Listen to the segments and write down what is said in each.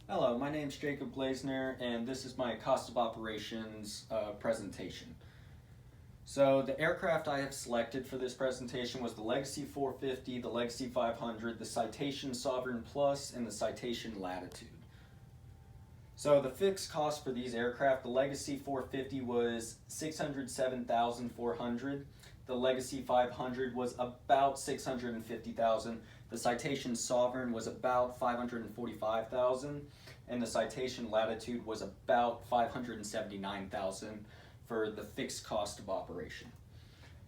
Hello, my name is Jacob Blazner, and this is my cost of operations presentation. So the aircraft I have selected for this presentation was the Legacy 450, the Legacy 500, the Citation Sovereign Plus, and the Citation Latitude. So the fixed cost for these aircraft, the Legacy 450 was $607,400. The Legacy 500 was about $650,000. The Citation Sovereign was about $545,000, and the Citation Latitude was about $579,000 for the fixed cost of operation.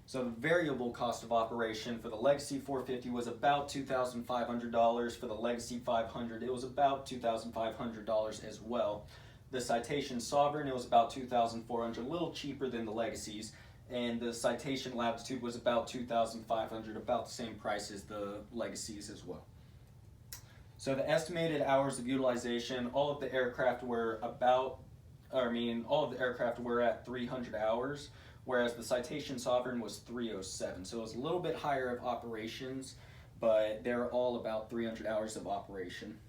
So the variable cost of operation for the Legacy 450 was about $2,500. For the Legacy 500, it was about $2,500 as well. The Citation Sovereign, it was about $2,400, a little cheaper than the Legacies. And the Citation Latitude was about $2,500, about the same price as the Legacies as well. So the estimated hours of utilization, all of the aircraft were at 300 hours, whereas the Citation Sovereign was 307. So it was a little bit higher of operations, but they're all about 300 hours of operation.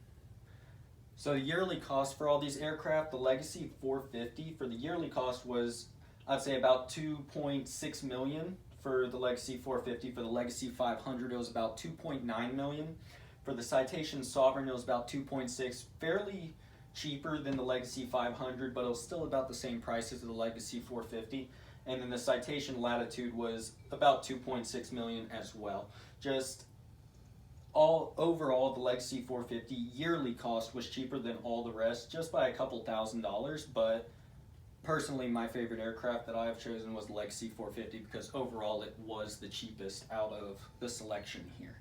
So the yearly cost for all these aircraft, the Legacy 450, for the yearly cost was, I'd say, about $2.6 million for the Legacy 450. For the Legacy 500, it was about $2.9 million. For the Citation Sovereign, it was about $2.6, fairly cheaper than the Legacy 500, but it was still about the same price as the Legacy 450. And then the Citation Latitude was about $2.6 million as well. Just overall, the Legacy 450 yearly cost was cheaper than all the rest, just by a couple $1,000s, but personally, my favorite aircraft that I have chosen was the Legacy 450 because overall it was the cheapest out of the selection here.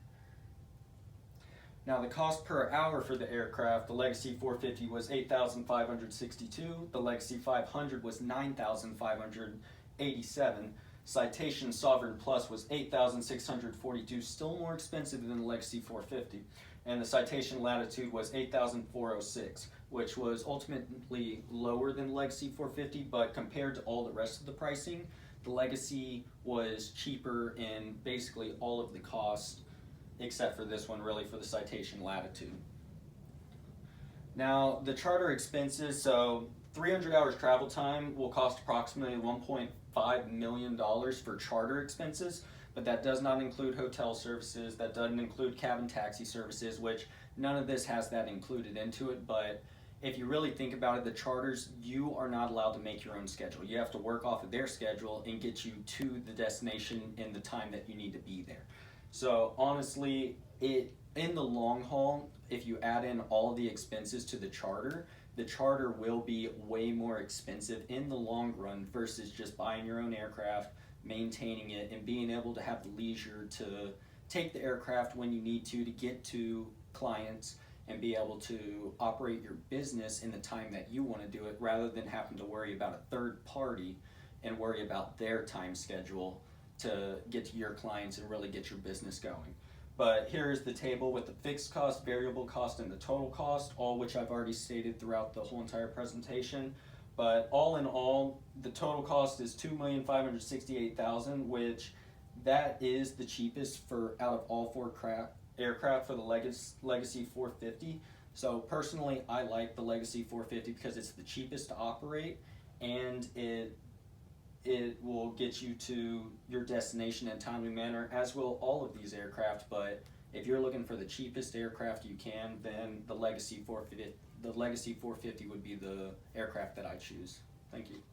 Now the cost per hour for the aircraft, the Legacy 450 was $8,562, the Legacy 500 was $9,587, Citation Sovereign Plus was $8,642, still more expensive than the Legacy 450, and the Citation Latitude was $8,406, which was ultimately lower than the Legacy 450, but compared to all the rest of the pricing, the Legacy was cheaper in basically all of the costs, except for this one really for the Citation Latitude. Now the charter expenses, so 300 hours travel time will cost approximately $1.5 million for charter expenses, but that does not include hotel services, that doesn't include cabin taxi services, which none of this has that included into it, but if you really think about it, the charters, you are not allowed to make your own schedule. You have to work off of their schedule and get you to the destination in the time that you need to be there. So honestly, in the long haul, if you add in all the expenses to the charter will be way more expensive in the long run versus just buying your own aircraft, maintaining it, and being able to have the leisure to take the aircraft when you need to get to clients and be able to operate your business in the time that you want to do it rather than having to worry about a third party and worry about their time schedule to get to your clients and really get your business going. But here's the table with the fixed cost, variable cost, and the total cost, all which I've already stated throughout the whole entire presentation. But all in all, the total cost is $2,568,000, which that is the cheapest for out of all four aircraft for the Legacy 450. So personally, I like the Legacy 450 because it's the cheapest to operate, and it will get you to your destination in a timely manner, as will all of these aircraft. But if you're looking for the cheapest aircraft you can, then the Legacy 450 would be the aircraft that I choose. Thank you.